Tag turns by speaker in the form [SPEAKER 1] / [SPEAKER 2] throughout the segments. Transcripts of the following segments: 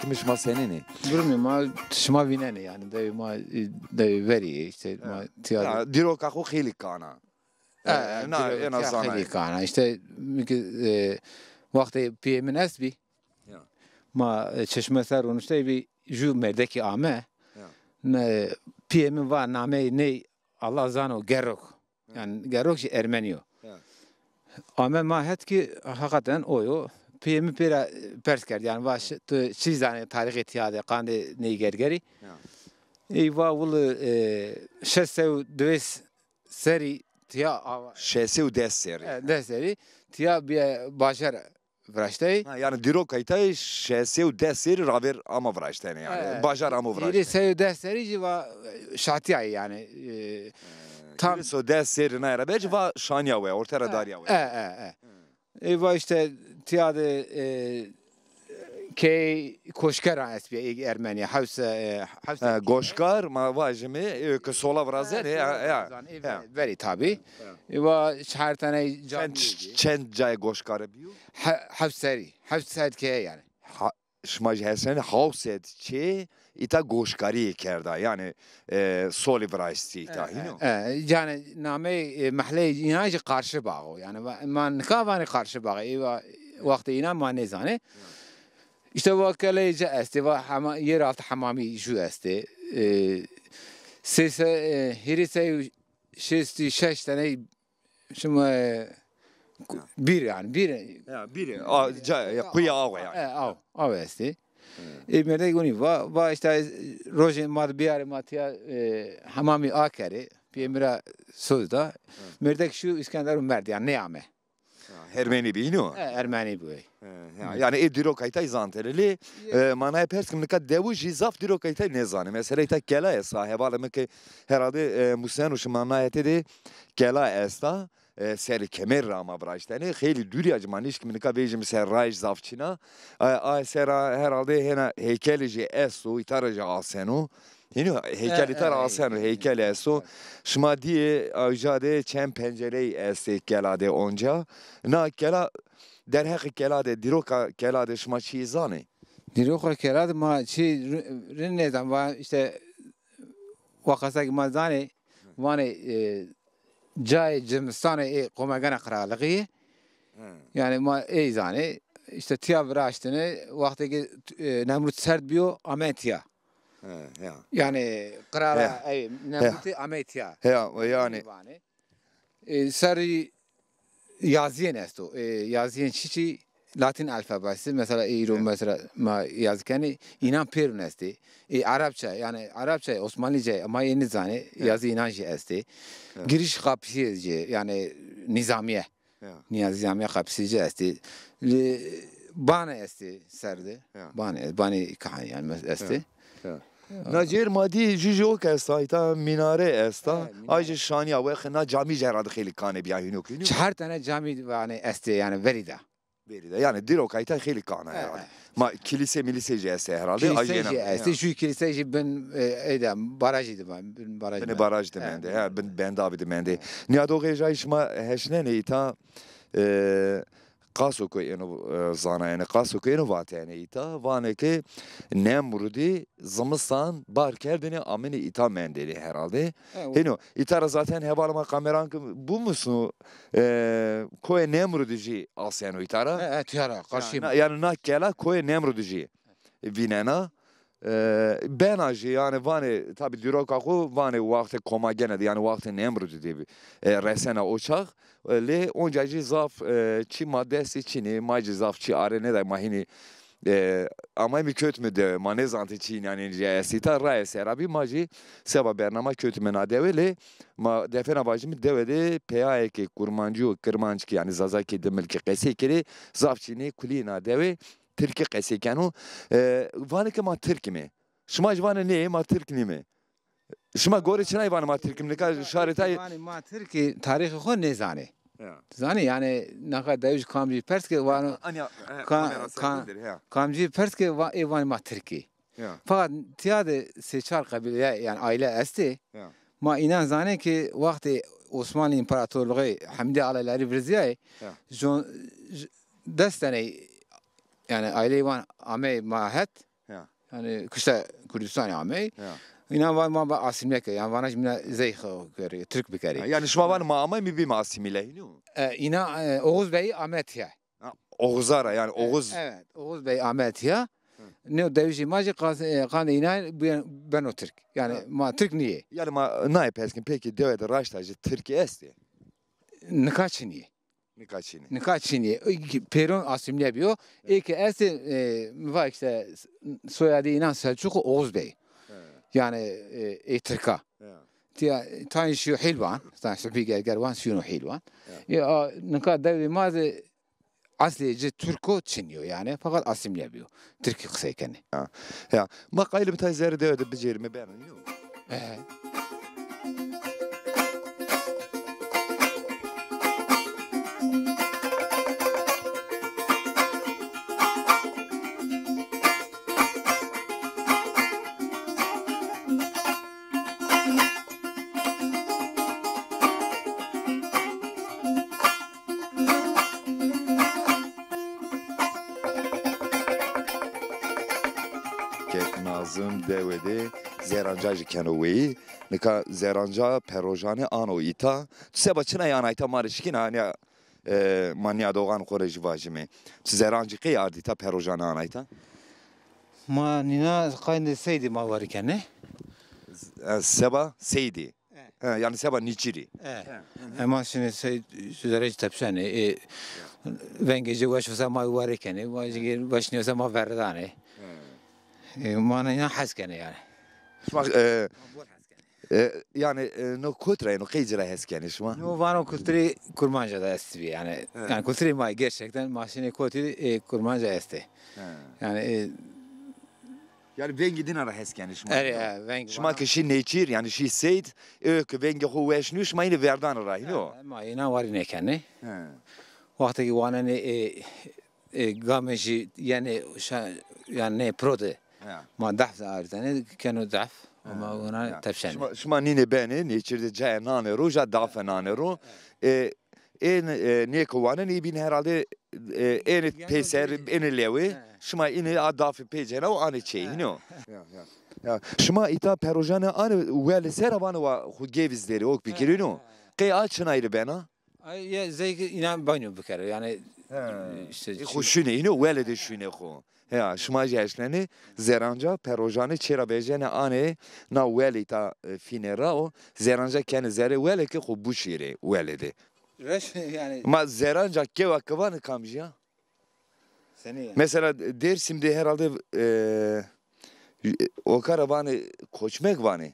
[SPEAKER 1] tişmiş ma seneni.
[SPEAKER 2] Bilmiyorum ma şma vinene yani dev ma dev veri işte ma tiyatro.
[SPEAKER 1] Diro kako khili kana.
[SPEAKER 2] En azından kana işte vakti PM'in esbi. Ma çeşmeser onu işte bir ju merdeki ame. Ne PM'in var name ne Allah zano gerok. Yani gerok şey Ermeniyo. Ama ma het ki hakikaten oyo PM'i pers kerdi yani baş çiz yani tarih ihtiyacı kandı ne gergeri. Eyvah ulu şesev döves seri tiya
[SPEAKER 1] şesev des seri.
[SPEAKER 2] Des seri tiya bir başar vraştay.
[SPEAKER 1] Yani diro kaytay şesev des seri raver ama vraştay yani. Başar ama vraştay.
[SPEAKER 2] Diri sev des seri civa şatiyay yani.
[SPEAKER 1] Tam so des seri ne arabec va şanya ve ortara darya ve.
[SPEAKER 2] Eyvah işte tiyade ki koşkar asbi Ermeniya havsa
[SPEAKER 1] goşkar ma vajimi ki sola vrazen ya
[SPEAKER 2] veri tabi eyvah her tane
[SPEAKER 1] çend cay goşkar biyo
[SPEAKER 2] havsari ki yani
[SPEAKER 1] şmaj hersen havset çi ita goşkari kerda yani soli vrasti ita
[SPEAKER 2] yani name mahalle inanç karşı bağı yani man kavani karşı bağı eyvah vakti inan ma nezane İşte vakaleyici esti ve yeraltı hamami şu esti. Sese hirise şesti şeş tane şimdi bir yani
[SPEAKER 1] bir kuya ağa yani.
[SPEAKER 2] Av esti. Merde guni va işte roje mad bir matiya hamami akeri piyemira sözda merdek şu İskender merdi yani ne ame.
[SPEAKER 1] Ermeni bino.
[SPEAKER 2] Ermeni bu.
[SPEAKER 1] Yani diro kaytay zantereli manay perskim nika devu jizaf diro kaytay nezane. Mesela ita kela esa hevaleme ki herhalde Musen uşu manayete de kela esta seri kemer rama braştani kheli düryacı maniş kim nika vejim ser raj zafçina ay sera herhalde hena heykelici esu itaracı asenu. Yine heykeli tar asenu heykeli esu şma diye ajade çem pencereyi esti kelade onca na kela derhek kelade diroka kelade şma çizane
[SPEAKER 2] diroka kelade ma çi rinnedan va işte vakasak mazane vane cay cimstane komagana krallığı yani ma eyzane işte tiyavra açtığını vaktaki Nemrut sert biyo ametiya yani krala Nemrut'i ametiya
[SPEAKER 1] yani
[SPEAKER 2] seri yazıyen esto yazıyen çiçi Latin alfabesi mesela İro mesela ma yazıkeni inan perun esti Arapça yani Arapça Osmanlıca ama yeni zane yazı inancı esti giriş kapısı yani nizamiye nizamiye kapısı esti bana esti serdi bana kahan yani esti
[SPEAKER 1] Nacer madi jujo kesta ita minare esta ajı şania ve xna cami cerad xeli kane biyahino ki
[SPEAKER 2] her tane cami yani esti yani verida
[SPEAKER 1] yani diro kayta xeli kana herhalde ma kilise miliseci este herhalde
[SPEAKER 2] kilise esti şu kiliseci ben edem barajıydı ben
[SPEAKER 1] baraj demende ben David demende niado geja işma heşnene ita Qaso ko eno zana yani qaso ko eno vat yani ita vane ki Nemrudi zımıstan bar kerdini ameni ita mendeli herhalde. Heno itara zaten hevalama kameran bu musun koe Nemrudici asyano itara.
[SPEAKER 2] Tiyara karşıyım.
[SPEAKER 1] Yani nakela koe Nemrudici vinena. Ben acı yani vane tabi diro kako vane vakti koma gene yani vakti Nemrudi diye resena uçak le oncacı zaf çi maddesi çini macı zaf çi arene de mahini ama mi kötü mü de manezantı çi yani sita rae serabi macı seba bernama kötü mena devele ma defena bacımı devede PAE ki kurmancı kırmancı yani zazaki demelki qesi kiri zaf çini kulina deve Türkiye kesekenu vane ki ma Türk mi? Şma jvane ne ma Türk ni mi? Şma gore çinay vane ma Türk mi? Ka şaretay
[SPEAKER 2] vane ma Türk tarihi xo ne zane. Zane yani naka devj kamji pers ki vane kamji pers ki vane ma Türk. Fakat tiyade seçar kabile yani aile esti. Ma inan zane ki vakti Osmanlı İmparatorluğu Hamdi Alaleri Virziye destene yani aileyi van ame mahet yani kışta Kürdistan ame.
[SPEAKER 1] Ya.
[SPEAKER 2] İnan var ma asimle ki yani bana şimdi zeyh görüyor Türk bir kere.
[SPEAKER 1] Yani şuma van mağama mi bir masimile iniyor?
[SPEAKER 2] İna Oğuz Bey Ahmet ya.
[SPEAKER 1] Oğuzara yani Oğuz.
[SPEAKER 2] Evet Oğuz Bey Ahmet ya. Ne devşi macı kan inan ben o Türk. Yani ma Türk niye?
[SPEAKER 1] Yani ne yaparsın peki devede raştacı Türkiye esti.
[SPEAKER 2] Nikaç niye?
[SPEAKER 1] Nikaçini.
[SPEAKER 2] Nikaç niye? Peron asimle yapıyor. İlk esti var işte soyadı inan Selçuk Oğuz Bey. Yani Türk'a. تاين شو حلوان تاين شو في جروان شنو حلوان يا نكاد دولي ماذا أصلي جد تركو تشنيو يعني فقط أسم يبيو تركي قصي كني
[SPEAKER 1] Ya ma qaylı bir tayzeri de becerimi ben. Nazım devede zerancacı kenoveyi nika zeranca perojane ano ita seba çına yana ita marişkin hani manya doğan koleji vajime zerancı ki ardita perojane ana ita
[SPEAKER 2] ما نينا قاين سيدي ما واري كني
[SPEAKER 1] seba seydi yani seba niçiri
[SPEAKER 2] أما شنو سيد درجة تبشاني وينجي وش وسما واري كني وش نيوسما فرداني ما نينا حس كني يعني
[SPEAKER 1] yani no kutre no kıycıra heskeni şuma.
[SPEAKER 2] No vano kültürü kurmanca da esti yani yani kültürü ma gerçekten maşine kültürü kurmanca esti. Yani
[SPEAKER 1] vengi dinara heskeni şuma.
[SPEAKER 2] evet vengi.
[SPEAKER 1] Şuma kişi neçir yani şi seyd ki vengi huveşnü şuma yine verdan rahi no.
[SPEAKER 2] Ma ina var ne keni. Vakti ki vana ne gameji yani ne prode. ما ضعف عارضانه كانوا ضعف وما هنا تبشن
[SPEAKER 1] شما نینه بینه نیچرده جای نانه رو جا ضعف نانه رو این نیکوانه نیبین herhalde این پیسر این لیوی شما این ضعف پیجنه و آن چی اینو شما ایتا پروژانه آن ولی سر وانه و خود گیوزدری اوک بگیرینو قی آچنا ایره بنا
[SPEAKER 2] ya زي inan banyo bükere yani
[SPEAKER 1] işte خوشونه اینو ولی دشونه خو Ya şuma jeşleni zeranca perojane çera bejene ane na weli ta finera o zeranca kendi zere weli ki bu şire weledi.
[SPEAKER 2] Yani
[SPEAKER 1] Ma zeranca ke vakıvanı kamcıya.
[SPEAKER 2] Seni
[SPEAKER 1] Mesela Dersim'de herhalde o karavanı koçmek vanı.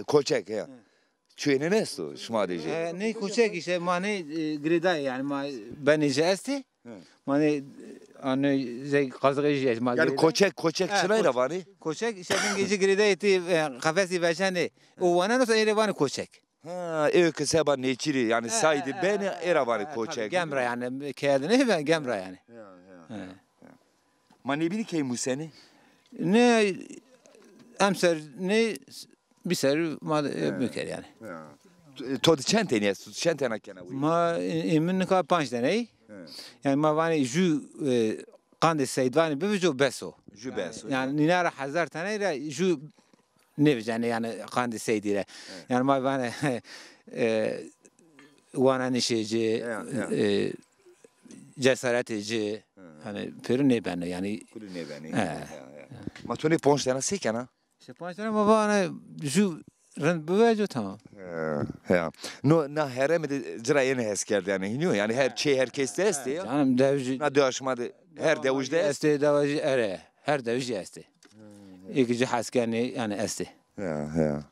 [SPEAKER 1] Koçek ya. Çöğüne ne su şuma diyece.
[SPEAKER 2] Ne koçek işte mani grida yani ma ben esti. Mani anne zey kazıcı
[SPEAKER 1] yani koçek çınayla vani.
[SPEAKER 2] Koçek işte ben gece grida etti kafesi veşene. O vana nasıl erevani koçek.
[SPEAKER 1] Ha ki seba neçiri yani saydı ben erevani koçek.
[SPEAKER 2] Gemra yani kağıdını ben gemra yani.
[SPEAKER 1] Mani bini key museni?
[SPEAKER 2] Ne amser ne bir ser ma büker yani.
[SPEAKER 1] Tod çentene çentene kana.
[SPEAKER 2] Ma emin ka 5 tane. Yani ma vani ju قاند السيدواني بيجو بسو
[SPEAKER 1] جو بسو
[SPEAKER 2] يعني نرى حزار تاني لا جو نفج يعني قاند السيدي لا يعني ما وانا وانا نشيجي جسارتي جي يعني بيرو نيبانه يعني
[SPEAKER 1] كل نيبانه ما توني بونش انا سيك انا
[SPEAKER 2] بونش انا ما وانا جو رند بوجو tamam.
[SPEAKER 1] Ya. No na hereme de cırayene heskerdi yani her şey herkes de esti ya.
[SPEAKER 2] Canım devci.
[SPEAKER 1] Na dövüşmedi. Her devuşda
[SPEAKER 2] esti devci ere. Her devci esti. İkici haskeni yani esti.
[SPEAKER 1] Ya.